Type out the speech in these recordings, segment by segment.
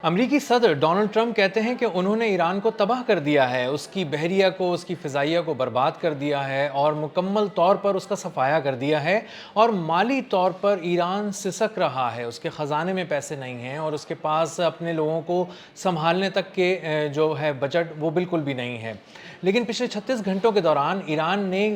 امریکی صدر Donald Trump کہتے ہیں کہ انہوں نے ایران کو تباہ کر دیا ہے، اس کی بحریہ کو، اس کی فضائیہ کو برباد کر دیا ہے اور مکمل طور پر اس کا صفایا کر دیا ہے، اور مالی طور پر ایران سسک رہا ہے، اس کے خزانے میں پیسے نہیں ہیں اور اس کے پاس اپنے لوگوں کو سنبھالنے تک کے جو ہے بجٹ وہ بالکل بھی نہیں ہے۔ لیکن پچھلے 36 گھنٹوں کے دوران ایران نے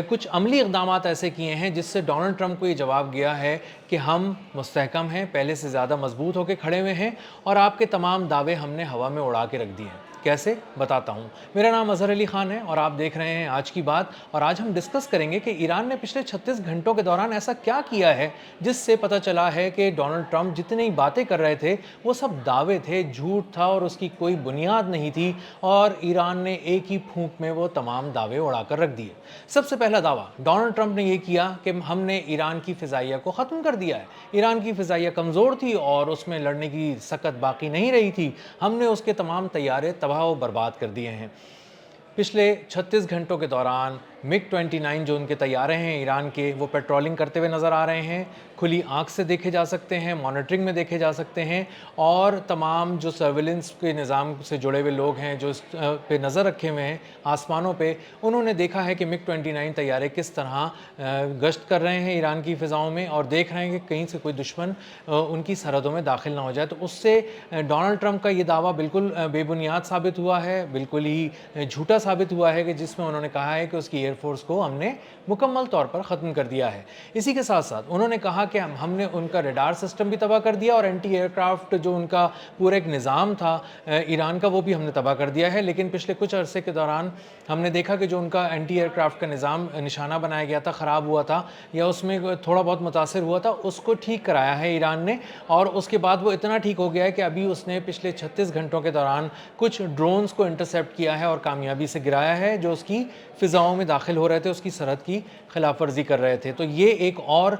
کچھ عملی اقدامات ایسے کیے ہیں جس سے ڈونلڈ ٹرمپ کو یہ جواب گیا ہے کہ ہم مستحکم ہیں، پہلے سے زیادہ مضبوط ہو کے کھڑے ہوئے ہیں اور آپ کے تمام دعوے ہم نے ہوا میں اڑا کے رکھ دیے ہیں۔ کیسے؟ بتاتا ہوں۔ میرا نام اظہر علی خان ہے اور آپ دیکھ رہے ہیں آج کی بات، اور آج ہم ڈسکس کریں گے کہ ایران نے پچھلے 36 گھنٹوں کے دوران ایسا کیا کیا ہے جس سے پتہ چلا ہے کہ ڈونلڈ ٹرمپ جتنی باتیں کر رہے تھے وہ سب دعوے تھے، جھوٹ تھا اور اس کی کوئی بنیاد نہیں تھی، اور ایران نے ایک ہی پھونک میں وہ تمام دعوے اڑا کر رکھ دیے۔ سب سے پہلا دعویٰ ڈونلڈ ٹرمپ نے یہ کیا کہ ہم نے ایران کی فضائیہ کو ختم کر دیا ہے۔ ایران کی فضائیہ کمزور تھی اور اس میں لڑنے کی سکت باقی نہیں رہی تھی، ہم نے اس کے تمام طیارے تباہ و برباد کر دیے ہیں۔ پچھلے 36 گھنٹوں کے دوران مگ 29 جو ان کے طیارے ہیں ایران کے، وہ پیٹرولنگ کرتے ہوئے نظر آ رہے ہیں، کھلی آنکھ سے دیکھے جا سکتے ہیں، مانیٹرنگ میں دیکھے جا سکتے ہیں، اور تمام جو سرویلنس کے نظام سے جڑے ہوئے لوگ ہیں جو اس پہ نظر رکھے ہوئے ہیں آسمانوں پہ، انہوں نے دیکھا ہے کہ مگ 29 طیارے کس طرح گشت کر رہے ہیں ایران کی فضاؤں میں، اور دیکھ رہے ہیں کہ کہیں سے کوئی دشمن ان کی سرحدوں میں داخل نہ ہو جائے۔ تو اس سے ڈونلڈ ٹرمپ کا یہ دعویٰ بالکل بے بنیاد ثابت ہوا ہے، بالکل ہی جھوٹا ثابت ہوا ہے، کہ جس میں انہوں نے کہا ہے کہ اس کی ایئر فورس کو ہم نے مکمل طور پر ختم کر دیا ہے۔ اسی کے ساتھ ساتھ انہوں نے کہا کہ ہم نے ان کا ریڈار سسٹم بھی تباہ کر دیا، اور اینٹی ایئر کرافٹ جو ان کا پورا ایک نظام تھا ایران کا، وہ بھی ہم نے تباہ کر دیا ہے۔ لیکن پچھلے کچھ عرصے کے دوران ہم نے دیکھا کہ جو ان کا اینٹی ایئر کرافٹ کا نظام نشانہ بنایا گیا تھا، خراب ہوا تھا یا اس میں تھوڑا بہت متاثر ہوا تھا، اس کو ٹھیک کرایا ہے ایران نے، اور اس کے بعد وہ اتنا ٹھیک ہو گیا ہے کہ ابھی اس نے پچھلے 36 گھنٹوں کے دوران کچھ ڈرونز کو انٹرسیپٹ کیا ہے اور کامیابی سے گرایا ہے، جو اس کی فضاؤں میں داخل ہو رہے تھے، اس کی سرحد کی خلاف ورزی کر رہے تھے۔ تو یہ ایک اور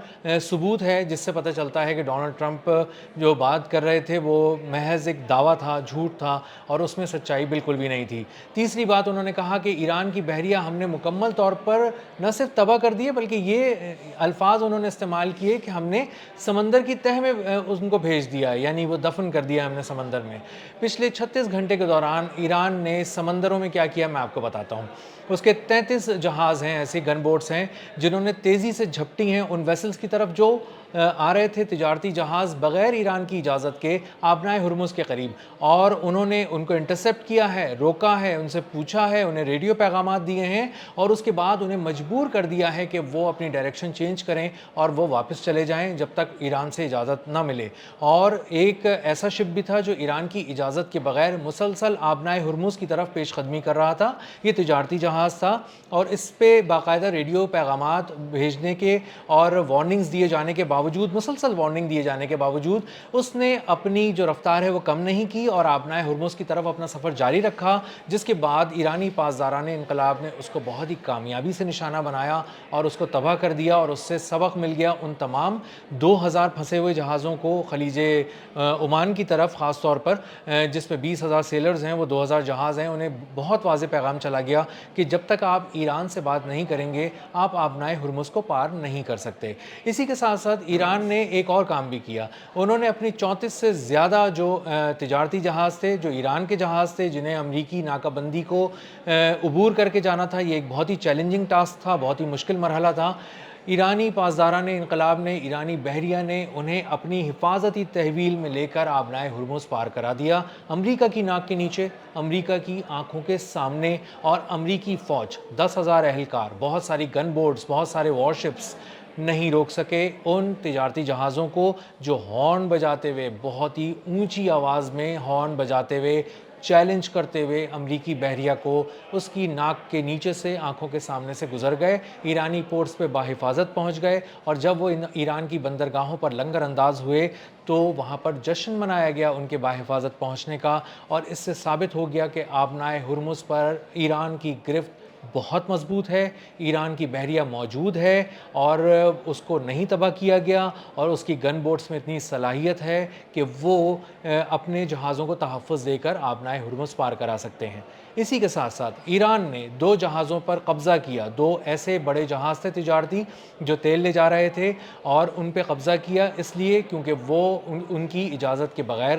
ثبوت ہے جس سے پتہ چلتا ہے کہ ڈونلڈ ٹرمپ جو بات کر رہے تھے وہ محض ایک دعویٰ تھا، جھوٹ تھا، اور اس میں سچائی بالکل بھی نہیں تھی۔ تیسری بات انہوں نے کہا کہ ایران کی بحریہ ہم نے مکمل طور پر نہ صرف تباہ کر دی ہے، بلکہ یہ الفاظ انہوں نے استعمال کیے کہ ہم نے سمندر کی تہہ میں ان کو بھیج دیا ہے، یعنی وہ دفن کر دیا ہم نے سمندر میں۔ پچھلے 36 گھنٹے کے دوران ایران نے سمندروں میں کیا کیا میں آپ کو بتاتا ہوں۔ اس کے 33 جہاز ہیں، ایسے گن بوٹس ہیں جنہوں نے تیزی سے جھپٹی ہیں ان ویسلز کی طرف جو آ رہے تھے تجارتی جہاز بغیر ایران کی اجازت کے آبنائے ہرمز کے قریب، اور انہوں نے ان کو انٹرسیپٹ کیا ہے، روکا ہے، ان سے پوچھا ہے، انہیں ریڈیو پیغامات دیے ہیں، اور اس کے بعد انہیں مجبور کر دیا ہے کہ وہ اپنی ڈائریکشن چینج کریں اور وہ واپس چلے جائیں جب تک ایران سے اجازت نہ ملے۔ اور ایک ایسا شپ بھی تھا جو ایران کی اجازت کے بغیر مسلسل آبنائے ہرمز کی طرف پیش قدمی کر رہا تھا، یہ تجارتی جہاز تھا، اور اس پہ باقاعدہ ریڈیو پیغامات بھیجنے کے اور وارننگز دیے جانے کے باوجود، مسلسل وارننگ دیے جانے کے باوجود، اس نے اپنی جو رفتار ہے وہ کم نہیں کی اور آبنائے ہرمز کی طرف اپنا سفر جاری رکھا، جس کے بعد ایرانی پاسداران انقلاب نے اس کو بہت ہی کامیابی سے نشانہ بنایا اور اس کو تباہ کر دیا، اور اس سے سبق مل گیا ان تمام 2000 پھنسے ہوئے جہازوں کو خلیج عمان کی طرف، خاص طور پر جس میں 20,000 سیلرز ہیں، وہ 2000 جہاز ہیں، انہیں بہت واضح پیغام چلا گیا کہ جب تک آپ ایران سے بات نہیں کریں گے آپ آبنائے ہرمز کو پار نہیں کر سکتے۔ اسی کے ساتھ ساتھ ایران نے ایک اور کام بھی کیا، انہوں نے اپنی 34 سے زیادہ جو تجارتی جہاز تھے، جو ایران کے جہاز تھے، جنہیں امریکی ناکہ بندی کو عبور کر کے جانا تھا، یہ ایک بہت ہی چیلنجنگ ٹاسک تھا، بہت ہی مشکل مرحلہ تھا، ایرانی پاسداران انقلاب نے، ایرانی بحریہ نے انہیں اپنی حفاظتی تحویل میں لے کر آبنائے ہرمز پار کرا دیا، امریکہ کی ناک کے نیچے، امریکہ کی آنکھوں کے سامنے، اور امریکی فوج 10,000 اہلکار، بہت ساری گن بورڈز، بہت سارے وارشپس نہیں روک سکے ان تجارتی جہازوں کو جو ہارن بجاتے ہوئے، بہت ہی اونچی آواز میں ہارن بجاتے ہوئے، چیلنج کرتے ہوئے امریکی بحریہ کو اس کی ناک کے نیچے سے، آنکھوں کے سامنے سے گزر گئے، ایرانی پورٹس پہ بحفاظت پہنچ گئے، اور جب وہ ایران کی بندرگاہوں پر لنگر انداز ہوئے تو وہاں پر جشن منایا گیا ان کے بحفاظت پہنچنے کا، اور اس سے ثابت ہو گیا کہ آبنائے ہرمز پر ایران کی گرفت بہت مضبوط ہے، ایران کی بحریہ موجود ہے اور اس کو نہیں تباہ کیا گیا، اور اس کی گن بوٹس میں اتنی صلاحیت ہے کہ وہ اپنے جہازوں کو تحفظ دے کر آبنائے ہرمز پار کرا سکتے ہیں۔ اسی کے ساتھ ساتھ ایران نے 2 جہازوں پر قبضہ کیا، 2 ایسے بڑے جہاز تھے تجارتی جو تیل لے جا رہے تھے، اور ان پہ قبضہ کیا اس لیے کیونکہ وہ ان کی اجازت کے بغیر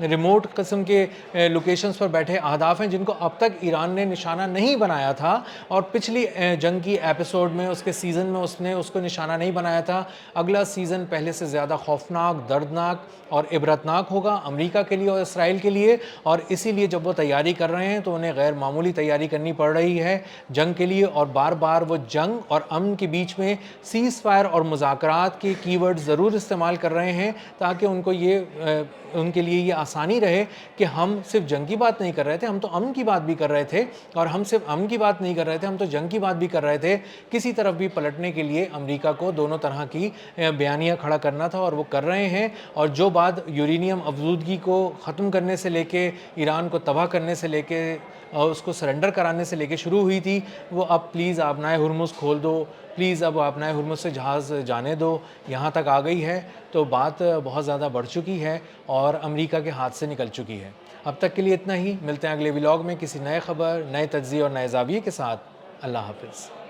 ریموٹ قسم کے لوکیشنز پر بیٹھے اہداف ہیں جن کو اب تک ایران نے نشانہ نہیں بنایا تھا، اور پچھلی جنگ کی ایپیسوڈ میں، اس کے سیزن میں اس نے اس کو نشانہ نہیں بنایا تھا۔ اگلا سیزن پہلے سے زیادہ خوفناک، دردناک اور عبرتناک ہوگا امریکہ کے لیے اور اسرائیل کے لیے، اور اسی لیے جب وہ تیاری کر رہے ہیں تو انہیں غیر معمولی تیاری کرنی پڑ رہی ہے جنگ کے لیے، اور بار بار وہ جنگ اور امن کے بیچ میں سیز فائر اور مذاکرات کے کی ورڈ ضرور استعمال کر رہے ہیں، تاکہ ان کے لیے یہ آسانی رہے کہ ہم صرف جنگ کی بات نہیں کر رہے تھے، ہم تو امن کی بات بھی کر رہے تھے، اور ہم صرف امن کی بات نہیں کر رہے تھے، ہم تو جنگ کی بات بھی کر رہے تھے۔ کسی طرف بھی پلٹنے کے لیے امریکہ کو دونوں طرح کی بیانیہ کھڑا کرنا تھا، اور وہ کر رہے ہیں۔ اور جو بات یورینیم افزودگی کو ختم کرنے سے لے کے، ایران کو تباہ کرنے سے لے کے، اور اس کو سرنڈر کرانے سے لے کے شروع ہوئی تھی، وہ اب پلیز آبنائے ہرمز کھول دو، پلیز اب آبنائے ہرمز سے جہاز جانے دو، یہاں تک آ گئی ہے، تو بات بہت زیادہ بڑھ چکی ہے اور امریکہ کے ہاتھ سے نکل چکی ہے۔ اب تک کے لیے اتنا ہی، ملتے ہیں اگلے ولاگ میں کسی نئے خبر، نئے تجزیے اور نئے زاویے کے ساتھ۔ اللہ حافظ۔